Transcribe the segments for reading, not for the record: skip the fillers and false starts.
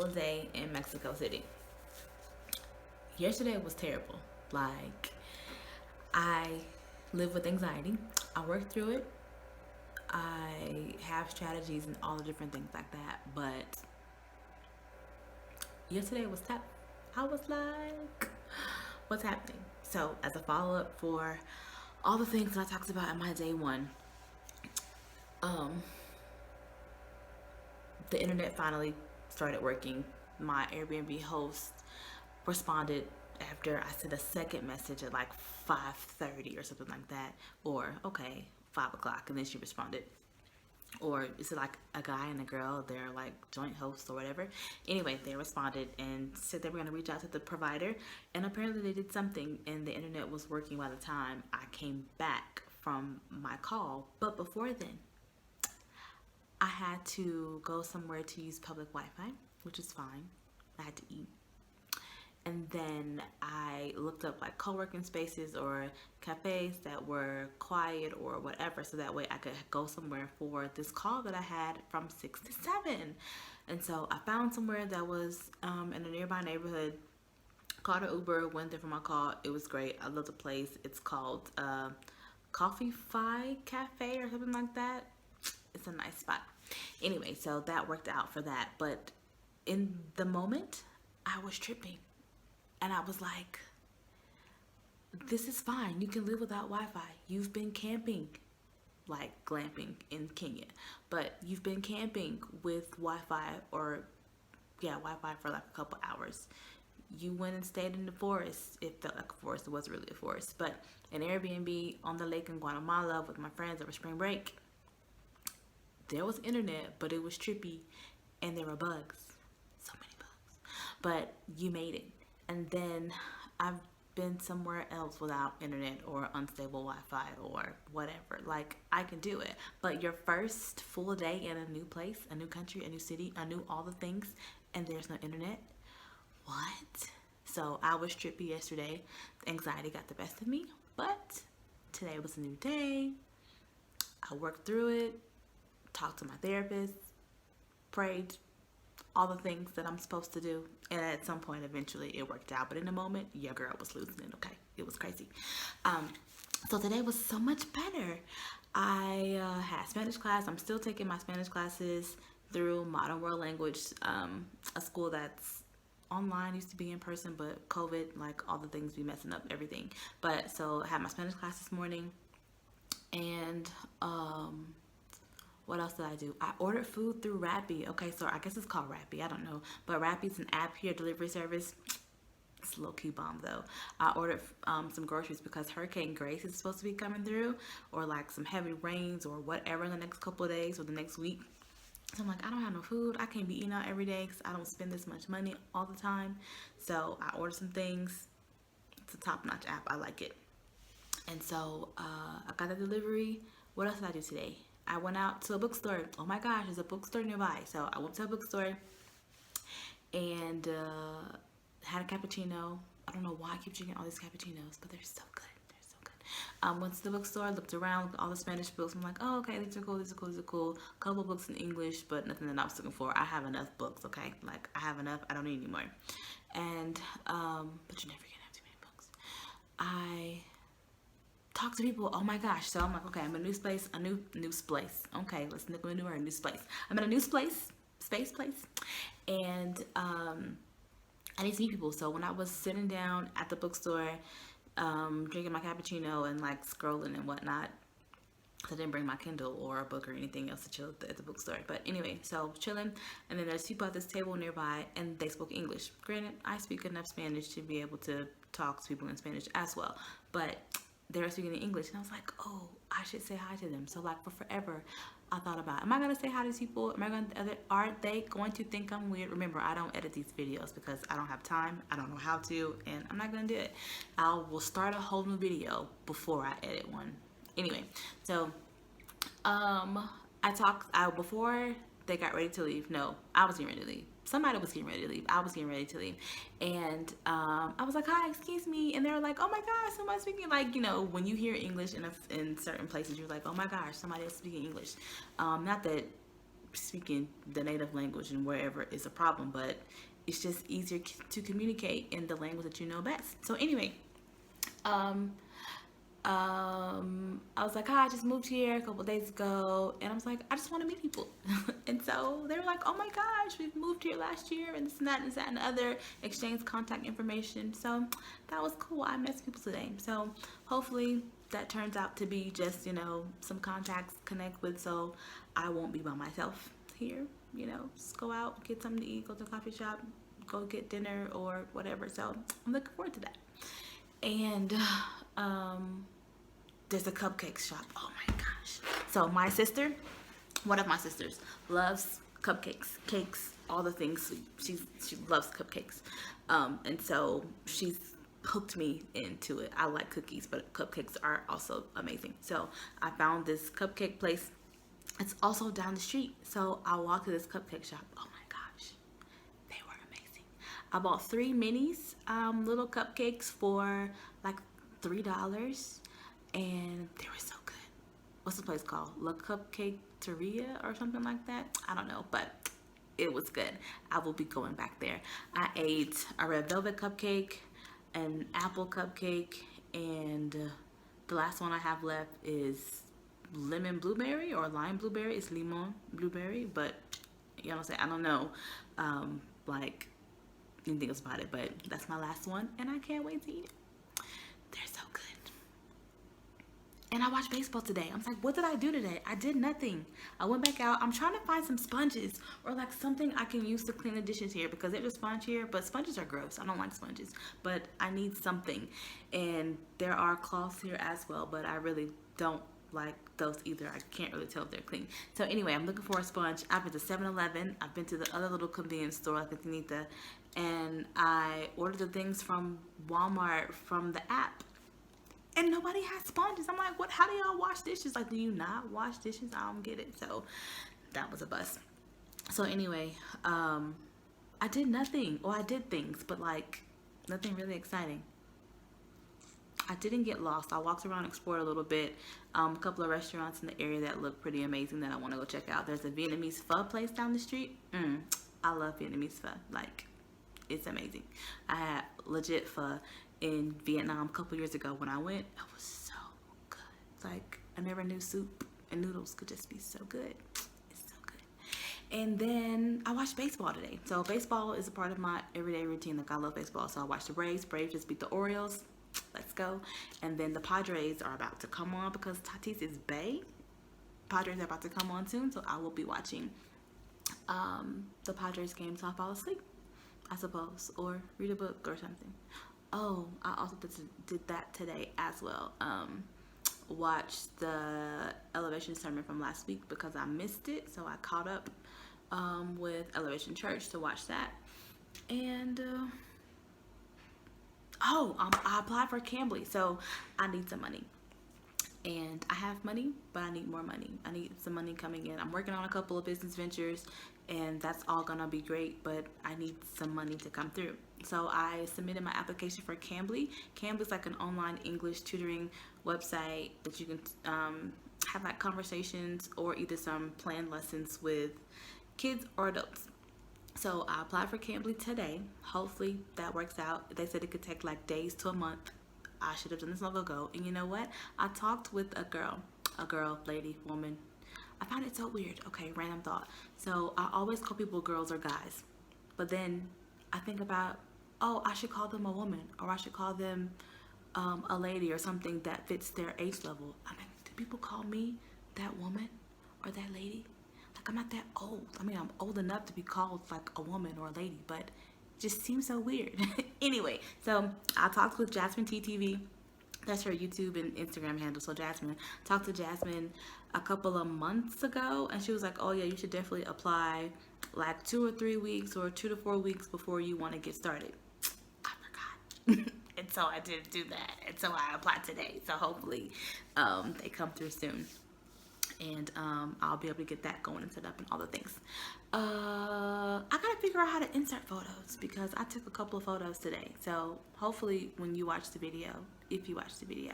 full day in Mexico City. Yesterday was terrible. Like, I live with anxiety. I work through it. I have strategies and all the different things like that. But yesterday was tough. I was like, what's happening? So, as a follow up for all the things that I talked about in my day one, um, the internet finally started working. My Airbnb host responded after I sent a second message at like 5:30 or something like that, or okay, 5 o'clock, and then she responded. Or is it like a guy and a girl? They're like joint hosts or whatever. Anyway, they responded and said they were going to reach out to the provider, and apparently they did something, and the internet was working by the time I came back from my call. But before then, I had to go somewhere to use public Wi-Fi, which is fine. I had to eat. And then I looked up like co-working spaces or cafes that were quiet or whatever, so that way I could go somewhere for this call that I had from 6 to 7. And so I found somewhere that was in a nearby neighborhood, called an Uber, went there for my call. It was great. I love the place. It's called Coffee Fi Cafe or something like that. It's a nice spot. Anyway, so that worked out for that. But in the moment, I was tripping. And I was like, this is fine. You can live without Wi-Fi. You've been camping, like glamping in Kenya, but you've been camping with Wi-Fi or, yeah, Wi-Fi for like a couple hours. You went and stayed in the forest. It felt like a forest. It wasn't really a forest, but an Airbnb on the lake in Guatemala with my friends over spring break. There was internet, but it was trippy, and there were bugs. So many bugs. But you made it. And then I've been somewhere else without internet or unstable Wi-Fi or whatever. Like, I can do it. But your first full day in a new place, a new country, a new city, a new all the things, and there's no internet? What? So I was trippy yesterday. Anxiety got the best of me. But today was a new day. I worked through it, talked to my therapist, prayed, all the things that I'm supposed to do. And at some point, eventually, it worked out. But in the moment, your girl was losing it, okay? It was crazy. So today was so much better. I had Spanish class. I'm still taking my Spanish classes through Modern World Language, a school that's online, used to be in person, but COVID, like all the things be messing up everything. But so I had my Spanish class this morning. And what else did I do? I ordered food through Rappi. Okay, so I guess it's called Rappi. I don't know. But Rappi's an app here, delivery service. It's a low-key bomb, though. I ordered some groceries because Hurricane Grace is supposed to be coming through, or like some heavy rains or whatever in the next couple of days or the next week. So I'm like, I don't have no food. I can't be eating out every day because I don't spend this much money all the time. So I ordered some things. It's a top-notch app. I like it. And so I got the delivery. What else did I do today? I went out to a bookstore. Oh my gosh, there's a bookstore nearby. So I went to a bookstore and had a cappuccino. I don't know why I keep drinking all these cappuccinos, but they're so good. They're so good. Went to the bookstore, looked around, looked at all the Spanish books. I'm like, oh, okay, these are cool, these are cool, these are cool. A couple books in English, but nothing that I was looking for. I have enough books, okay? Like, I have enough. I don't need any more. And, but you're never gonna have too many books. I talk to people. Oh my gosh. So I'm like, okay, I'm in a new space, a new place. Okay, let's look at a new word, new space. I'm in a new place, and I need to meet people. So when I was sitting down at the bookstore, drinking my cappuccino and like scrolling and whatnot, I didn't bring my Kindle or a book or anything else to chill at the bookstore. But anyway, so chilling, and then there's people at this table nearby, and they spoke English. Granted, I speak enough Spanish to be able to talk to people in Spanish as well, but they were speaking in English, and I was like, oh, I should say hi to them. So like for forever, I thought about, am I gonna say hi to these people? Are they going to think I'm weird? Remember, I don't edit these videos because I don't have time. I don't know how to, and I'm not gonna do it. I will start a whole new video before I edit one. Anyway, so before they got ready to leave. No, I was getting ready to leave. Somebody was getting ready to leave. I was getting ready to leave. And I was like, hi, excuse me. And they were like, oh my gosh, somebody's speaking. Like, you know, when you hear English in certain places, you're like, oh my gosh, somebody is speaking English. Not that speaking the native language and wherever is a problem, but it's just easier to communicate in the language that you know best. So anyway, um, I was like, I just moved here a couple days ago, and I was like, I just want to meet people. And so they were like, oh my gosh, we moved here last year, and this and that and that and the other, exchange contact information. So that was cool. I met some people today. So hopefully that turns out to be just, some contacts connect with, so I won't be by myself here. Just go out, get something to eat, go to a coffee shop, go get dinner or whatever. So I'm looking forward to that. And there's a cupcake shop. Oh my gosh. So one of my sisters, loves cupcakes, cakes, all the things. She loves cupcakes. And so she's hooked me into it. I like cookies, but cupcakes are also amazing. So I found this cupcake place. It's also down the street. So I walked to this cupcake shop. Oh my gosh. They were amazing. I bought 3 minis, little cupcakes for like $3, and they were so good. What's the place called? La Cupcaketeria or something like that? I don't know, but it was good. I will be going back there. I ate a red velvet cupcake, an apple cupcake, and the last one I have left is lemon blueberry or lime blueberry. It's limon blueberry, but you know what I'm saying? I don't know like anything else about it, but that's my last one, and I can't wait to eat it. They're so good. And I watched baseball today. I was like, what did I do today? I did nothing. I went back out. I'm trying to find some sponges or like something I can use to clean the dishes here, because there's a sponge here, but sponges are gross. I don't like sponges, but I need something. And there are cloths here as well, but I really don't like those either. I can't really tell if they're clean. So anyway, I'm looking for a sponge. I've been to 7-Eleven. I've been to the other little convenience store like Anita, and I ordered the things from Walmart from the app. And nobody has sponges. I'm like, what? How do y'all wash dishes? Like, do you not wash dishes? I don't get it. So that was a bust. So anyway, I did nothing. Well, I did things, but like nothing really exciting. I didn't get lost. I walked around, explored a little bit. A couple of restaurants in the area that look pretty amazing that I want to go check out. There's a Vietnamese pho place down the street. I love Vietnamese pho. Like, it's amazing. I had legit pho in Vietnam a couple years ago when I went. It was so good. Like, I never knew soup and noodles could just be so good. It's so good. And then I watched baseball today. So baseball is a part of my everyday routine. Like, I love baseball. So I watched the Braves. Braves just beat the Orioles. Let's go. And then the Padres are about to come on because Tatis is Bay. Padres are about to come on soon, so I will be watching the Padres game till I fall asleep, I suppose, or read a book or something. Oh, I also did that today as well. Watched the Elevation sermon from last week because I missed it, so I caught up with Elevation Church to watch that. And I applied for Cambly, so I need some money. And I have money, but I need more money. I need some money coming in. I'm working on a couple of business ventures, and that's all gonna be great, but I need some money to come through. So I submitted my application for Cambly. Cambly is like an online English tutoring website that you can have like conversations or either some planned lessons with kids or adults. So I applied for Cambly today. Hopefully that works out. They said it could take like days to a month. I should have done this long ago. And you know what? I talked with a girl, lady, woman. I find it so weird. Okay, random thought. So I always call people girls or guys. But then I think about, I should call them a woman, or I should call them a lady or something that fits their age level. I mean, do people call me that woman or that lady? Like, I'm not that old. I mean, I'm old enough to be called like a woman or a lady, but it just seems so weird. Anyway, so I talked with Jasmine TTV. That's her YouTube and Instagram handle. So Jasmine, talked to Jasmine a couple of months ago, and she was like, oh yeah, you should definitely apply like 2 or 3 weeks or 2 to 4 weeks before you want to get started. I forgot. And so I did do that. And so I applied today. So hopefully they come through soon. And I'll be able to get that going and set up and all the things. I gotta figure out how to insert photos because I took a couple of photos today. So hopefully when you watch the video, if you watch the video,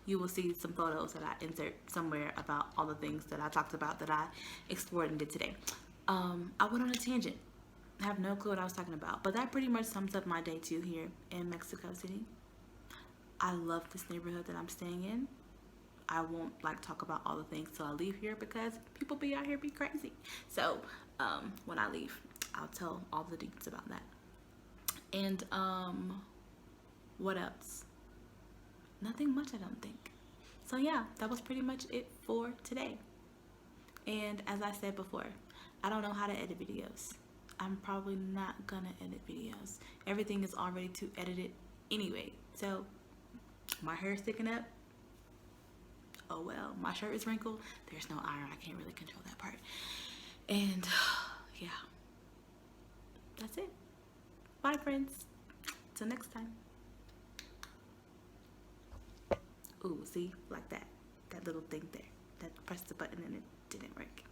You will see some photos that I insert somewhere about all the things that I talked about that I explored and did today. I went on a tangent. I have no clue what I was talking about, but that pretty much sums up my day 2 here in Mexico City. I love this neighborhood that I'm staying in. I won't like talk about all the things till I leave here because people be out here be crazy. So when I leave, I'll tell all the deets about that. And what else? Nothing much, I don't think. So yeah, that was pretty much it for today. And as I said before, I don't know how to edit videos. I'm probably not gonna edit videos. Everything is already too edited anyway. So my hair is sticking up. Oh well. My shirt is wrinkled. There's no iron. I can't really control that part. And yeah, that's it. Bye, friends. Till next time. Ooh, see, like that. That little thing there. That pressed the button and it didn't work.